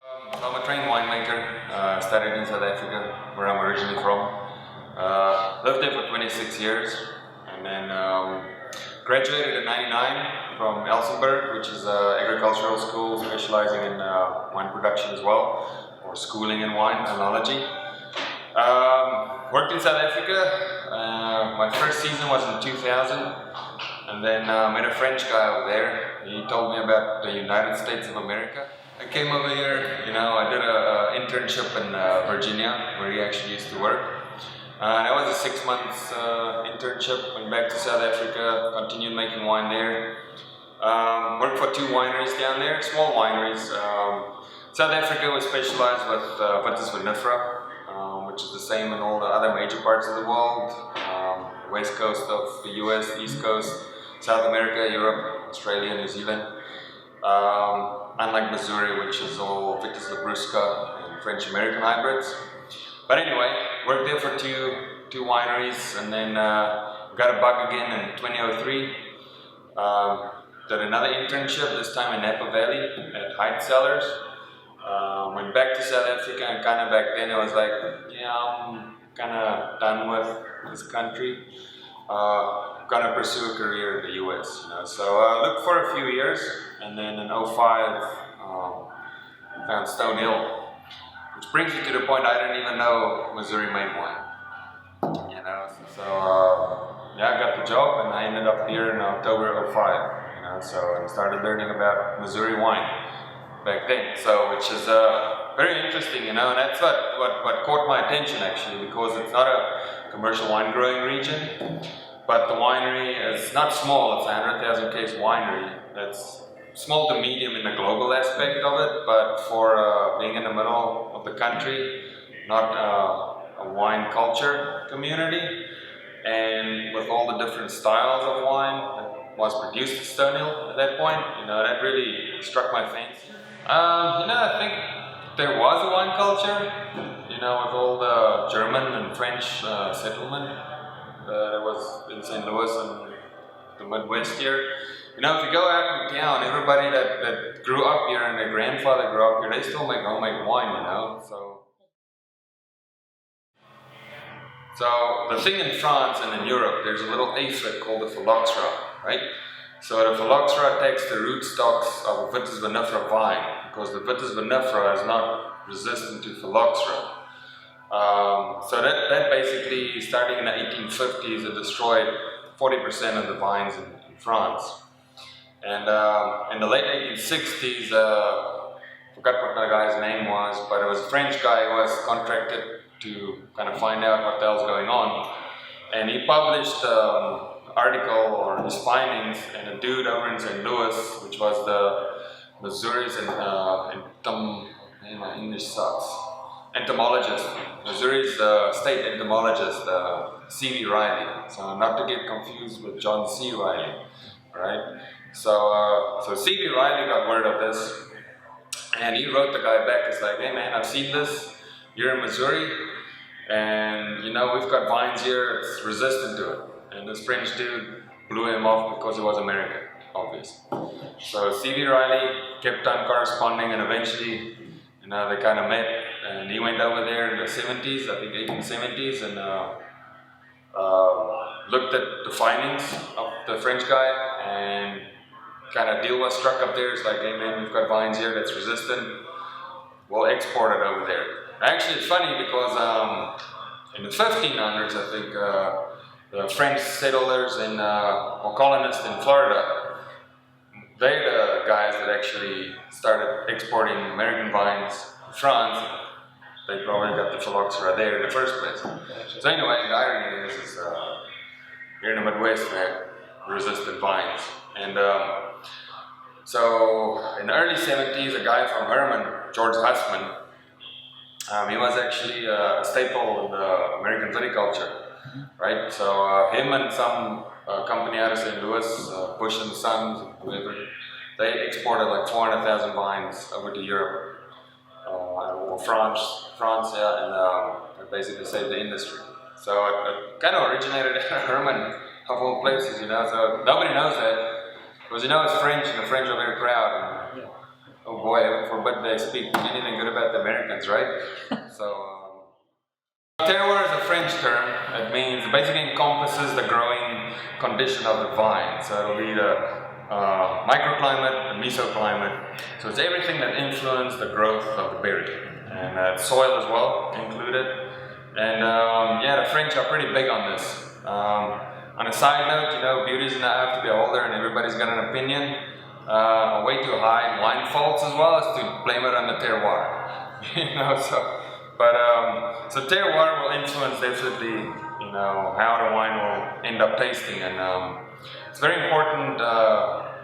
I'm a trained winemaker, studied in South Africa, where I'm originally from. Lived there for 26 years, and then graduated in '99 from Elsenburg, which is an agricultural school specializing in wine production as well, or schooling in wine, enology. Worked in South Africa. My first season was in 2000, and then met a French guy over there. He told me about the United States of America. I came over here, I did an internship in Virginia, where he actually used to work. That was a 6 months internship. Went back to South Africa, continued making wine there. Worked for 2 wineries down there, small wineries. South Africa was specialized with Vitis vinifera, which is the same in all the other major parts of the world. West coast of the US, East coast, South America, Europe, Australia, New Zealand. Unlike Missouri, which is all Vitis labrusca and French-American hybrids. But anyway, worked there for two wineries, and then got a bug again in 2003. Did another internship, this time in Napa Valley at Height Cellars. Went back to South Africa, and kind of back then I was like, yeah, I'm kind of done with this country. Gonna pursue a career in the US, So looked for a few years, and then in '05 found Stone Hill, which brings me to the point I didn't even know Missouri made wine. So yeah, I got the job, and I ended up here in October '05. So I started learning about Missouri wine back then. So which is very interesting, and that's what caught my attention actually, because it's not a commercial wine growing region. But the winery is not small, it's a 100,000 case winery. That's small to medium in the global aspect of it, but for being in the middle of the country, not a wine culture community, and with all the different styles of wine that was produced at Stone Hill at that point, that really struck my fancy. I think there was a wine culture, with all the German and French settlement. That was in St. Louis and the Midwest here. If you go out in town, everybody that grew up here and their grandfather grew up here, they still make homemade wine, So the thing in France and in Europe, there's a little aphid called the phylloxera, right? So the phylloxera takes the rootstocks of a Vitis vinifera vine, because the Vitis vinifera is not resistant to phylloxera. So that basically, starting in the 1850s, it destroyed 40% of the vines in France. And in the late 1860s, I forgot what the guy's name was, but it was a French guy who was contracted to kind of find out what the hell's going on. And he published an article or his findings, and a dude over in St. Louis, which was the Missouri's my English sucks. Entomologist, Missouri's state entomologist, C.V. Riley. So not to get confused with John C. Riley, right? So C.V. Riley got word of this, and he wrote the guy back. It's like, hey man, I've seen this. You're in Missouri, and we've got vines here. It's resistant to it. And this French dude blew him off because he was American, obviously. So C.V. Riley kept on corresponding, and eventually, they kind of met. And he went over there in the 70s, I think 1870s, and looked at the findings of the French guy, and kind of deal was struck up there. It's like, hey man, we've got vines here that's resistant, we'll export it over there. Actually, it's funny because in the 1500s, I think, the French settlers or colonists in Florida, they're the guys that actually started exporting American vines to France. They probably got the phylloxera there in the first place. So anyway, the irony is here in the Midwest we had resistant vines. And so in the early 70s, a guy from Herman, George Hussman, he was actually a staple in the American viticulture, right? So him and some company out of St. Louis, Bush and Sons, whoever, they exported like 400,000 vines over to Europe. Or France, and basically saved the industry. So it kind of originated in Herman, of all places, So nobody knows that, because it's French, and the French are very proud. And oh boy, heaven forbid they speak anything good about the Americans, right? So, terroir is a French term. It means, it basically encompasses the growing condition of the vine. So it'll be the microclimate, the mesoclimate. So it's everything that influences the growth of the berry. And soil as well included. And yeah, the French are pretty big on this. On a side note, you know, beauty doesn't have to be older and everybody's got an opinion. Way too high in wine faults as well as to blame it on the terroir. You know, so terroir will influence definitely, you know, how the wine will end up tasting, and it's very important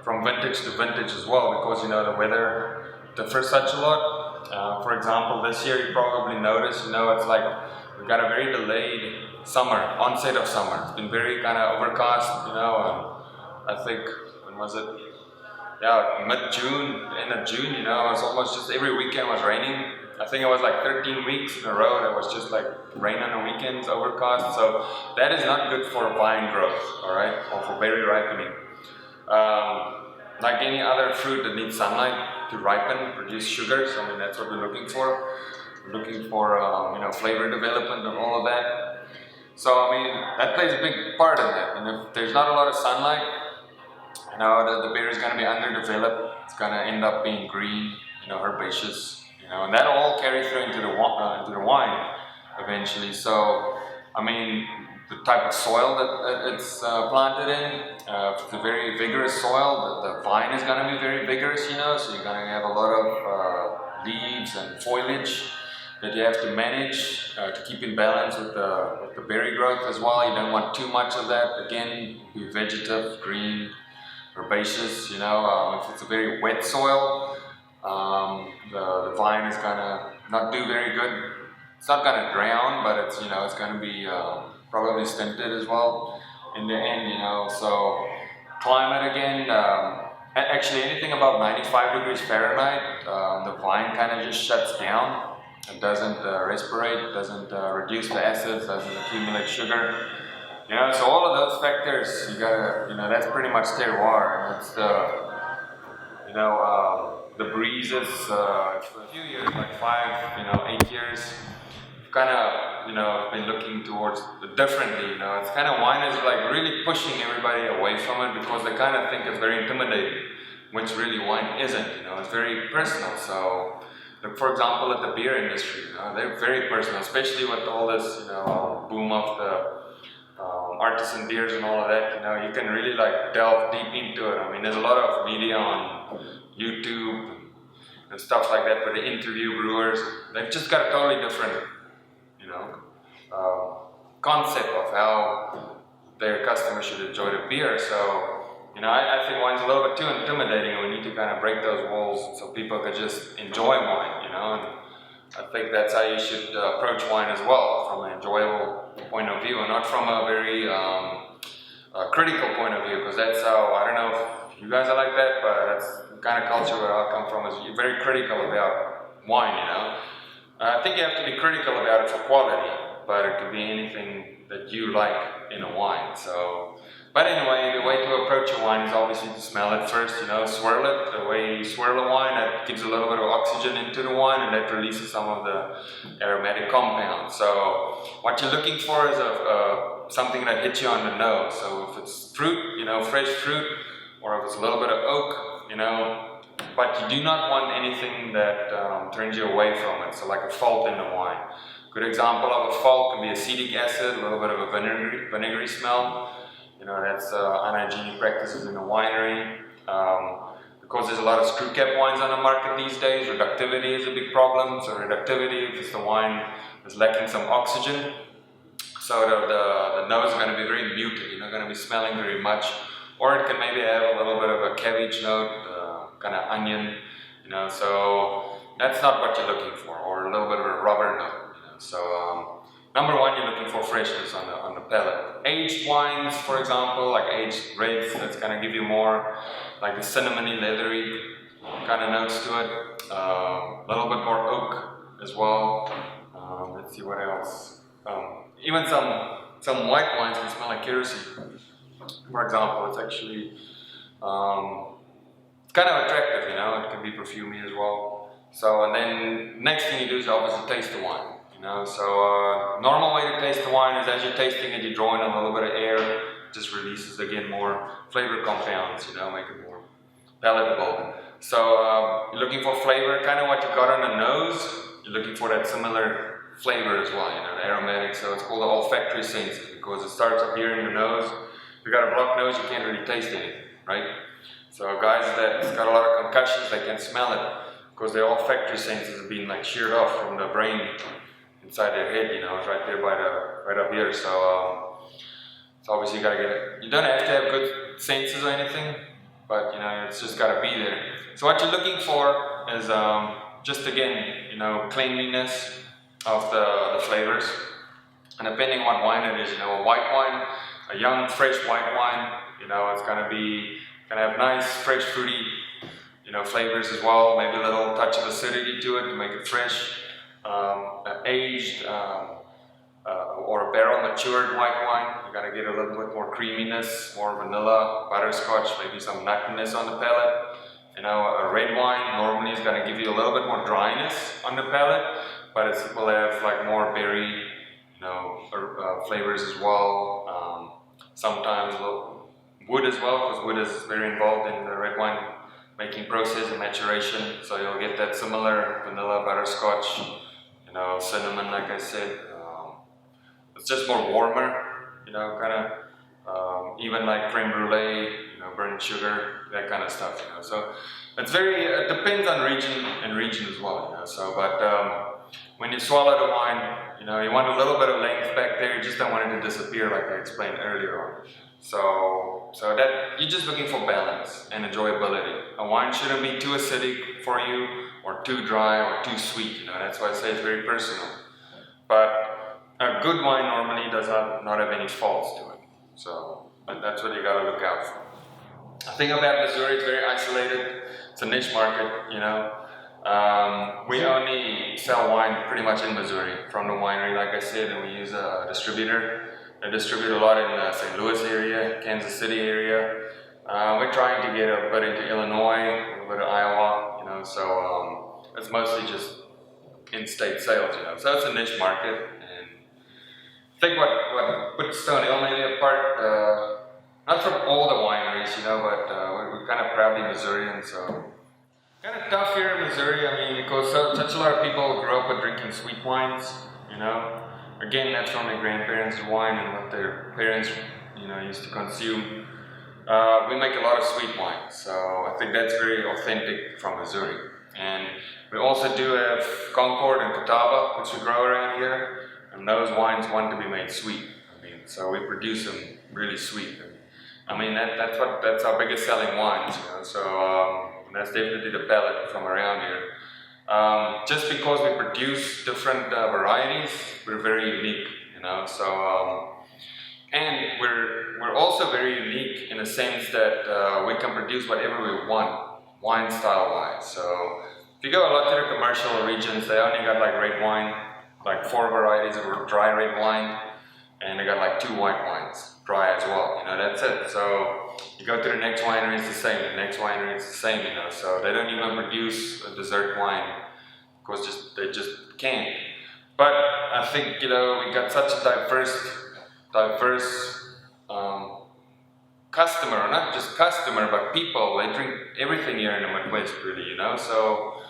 from vintage to vintage as well, because you know the weather differs such a lot. For example, this year you probably noticed, you know, it's like we've got a very delayed summer, onset of summer. It's been very kind of overcast, you know, and I think, when was it? Yeah, mid-June, end of June, you know, it was almost just every weekend was raining. I think it was like 13 weeks in a row that was just like rain on the weekends, overcast. So that is not good for vine growth, all right, or for berry ripening. Like any other fruit that needs sunlight to ripen, produce sugars. I mean, that's what we're looking for. We're looking for, you know, flavor development and all of that. So, I mean, that plays a big part in that. And if there's not a lot of sunlight, you know, the berry is going to be underdeveloped. It's going to end up being green, you know, herbaceous, you know, and that'll all carry through into the wine eventually. So, I mean, the type of soil that it's planted in, if it's a very vigorous soil, the vine is going to be very vigorous, you know, so you're going to have a lot of leaves and foliage that you have to manage to keep in balance with the berry growth as well. You don't want too much of that. Again, be vegetative, green, herbaceous, you know. If it's a very wet soil, the vine is gonna not do very good. It's not gonna drown, but it's, you know, it's gonna be probably stunted as well in the end, you know. So climate again, actually anything above 95 degrees Fahrenheit, the vine kind of just shuts down. It doesn't respirate, doesn't reduce the acids, doesn't accumulate sugar. You know, so all of those factors, you gotta, you know, that's pretty much terroir, and it's you know, the breezes, for a few years, like 5, you know, 8 years, kind of, you know, been looking towards differently, you know. It's kind of, wine is like really pushing everybody away from it because they kind of think it's very intimidating, which really wine isn't, you know, it's very personal. So, look, for example, at the beer industry, you know, they're very personal, especially with all this, you know, boom of the artisan beers and all of that. You know, you can really like delve deep into it. I mean, there's a lot of media on YouTube and stuff like that where they interview brewers. They've just got a totally different, you know, concept of how their customers should enjoy the beer. So, you know, I think wine's a little bit too intimidating, and we need to kind of break those walls so people can just enjoy wine, you know. And I think that's how you should approach wine as well, from an enjoyable point of view, and not from a very critical point of view, because that's how, I don't know if you guys are like that, but that's the kind of culture where I come from, is you're very critical about wine, you know. I think you have to be critical about it for quality, but it could be anything that you like in a wine. So, but anyway, the way to approach a wine is obviously to smell it first, you know, swirl it. The way you swirl a wine, that gives a little bit of oxygen into the wine, and that releases some of the aromatic compounds. So what you're looking for is something that hits you on the nose. So if it's fruit, you know, fresh fruit, or if it's a little bit of oak, you know, but you do not want anything that turns you away from it. So like a fault in the wine. Good example of a fault can be acetic acid, a little bit of a vinegary smell. You know, that's unhygienic practices in a winery. Because there's a lot of screw cap wines on the market these days, reductivity is a big problem. So reductivity, if the wine is lacking some oxygen, so the nose is going to be very muted, you're not going to be smelling very much. Or it can maybe have a little bit of a cabbage note, kind of onion, you know, so that's not what you're looking for, or a little bit of a rubber note, you know. So number one, you're looking for freshness on the palate. Aged wines, for example, like aged reds, that's going to give you more like the cinnamony, leathery kind of notes to it. A little bit more oak as well. Let's see what else. Even some white wines can smell like kerosene. For example, it's actually it's kind of attractive, you know. It can be perfumey as well. So, and then next thing you do is obviously taste the wine. You know, so normal way to taste the wine is as you're tasting it, you draw in a little bit of air, just releases again more flavor compounds. You know, make it more palatable. So you're looking for flavor, kind of what you got on the nose. You're looking for that similar flavor as well, you know, the aromatic. So it's called the olfactory senses because it starts up here in the nose. If you got a blocked nose, you can't really taste anything, right? So guys that's got a lot of concussions, they can smell it because their olfactory senses have been like sheared off from the brain inside their head, you know, it's right there by the, right up here. So obviously you gotta get it. You don't have to have good senses or anything, but you know, it's just gotta be there. So what you're looking for is just again, you know, cleanliness of the flavors, and depending on what wine it is, you know, a white wine, a young fresh white wine, you know, it's gonna have nice fresh fruity, you know, flavors as well, maybe a little touch of acidity to it to make it fresh. An aged or a barrel matured white wine, you gotta get a little bit more creaminess, more vanilla, butterscotch, maybe some nuttiness on the palate. You know, a red wine normally is gonna give you a little bit more dryness on the palate, but it will have like more berry, you know, flavors as well. Sometimes wood as well, because wood is very involved in the red wine making process and maturation. So you'll get that similar vanilla, butterscotch, you know, cinnamon, like I said. It's just more warmer, you know, kind of even like creme brulee, you know, burnt sugar, that kind of stuff, you know. So it's very, it depends on region and region as well, you know. So, but when you swallow the wine, you know, you want a little bit of length back there, you just don't want it to disappear like I explained earlier on. So that you're just looking for balance and enjoyability. A wine shouldn't be too acidic for you, or too dry, or too sweet, you know, that's why I say it's very personal. But a good wine normally does not have any faults to it. So that's what you gotta look out for. The thing about Missouri, it's very isolated. It's a niche market, you know. We only sell wine pretty much in Missouri from the winery, like I said, and we use a distributor. They distribute a lot in the St. Louis area, Kansas City area. We're trying to get a bit into Illinois, a little bit of Iowa, you know, so it's mostly just in-state sales, you know. So it's a niche market, and I think what puts Stone Hill maybe apart, not from all the wineries, you know, but we're kind of proudly Missourian, so kind of tough here in Missouri. I mean, because such a lot of people grew up with drinking sweet wines, you know. Again, that's from their grandparents' wine and what their parents, you know, used to consume. We make a lot of sweet wines, so I think that's very authentic from Missouri. And we also do have Concord and Catawba, which we grow around here, and those wines want to be made sweet. I mean, so we produce them really sweet. I mean, that's our biggest selling wines, you know. So that's definitely the palate from around here. Just because we produce different varieties, we're very unique, you know. So and we're also very unique in the sense that we can produce whatever we want, wine style wise. So if you go a lot to the commercial regions, they only got like red wine, like 4 varieties of dry red wine, and they got like 2 white wines, dry as well, you know, that's it. So you go to the next winery, it's the same, the next winery, it's the same, you know, so they don't even produce a dessert wine, because they just can't. But I think, you know, we got such a diverse customer, not just customer, but people, they drink everything here in the Midwest, really, you know, so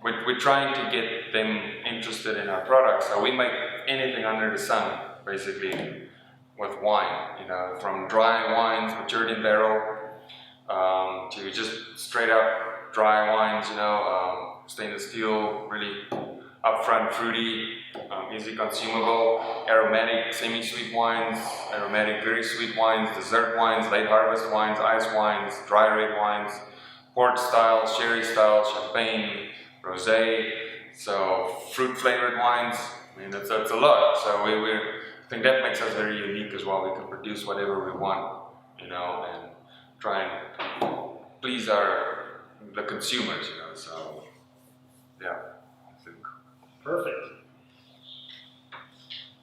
we're trying to get them interested in our products. So we make anything under the sun, basically, with wine, you know, from dry wines matured in barrel to just straight up dry wines, you know, stainless steel, really upfront, fruity, easy consumable, aromatic, semi-sweet wines, aromatic, very sweet wines, dessert wines, late harvest wines, ice wines, dry red wines, port style, sherry style, champagne, rosé, so fruit flavored wines. I mean, that's a lot. So I think that makes us very unique as well. We can produce whatever we want, you know, and try and please the consumers, you know. So yeah, I think. Perfect.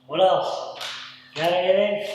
What else? Got anything?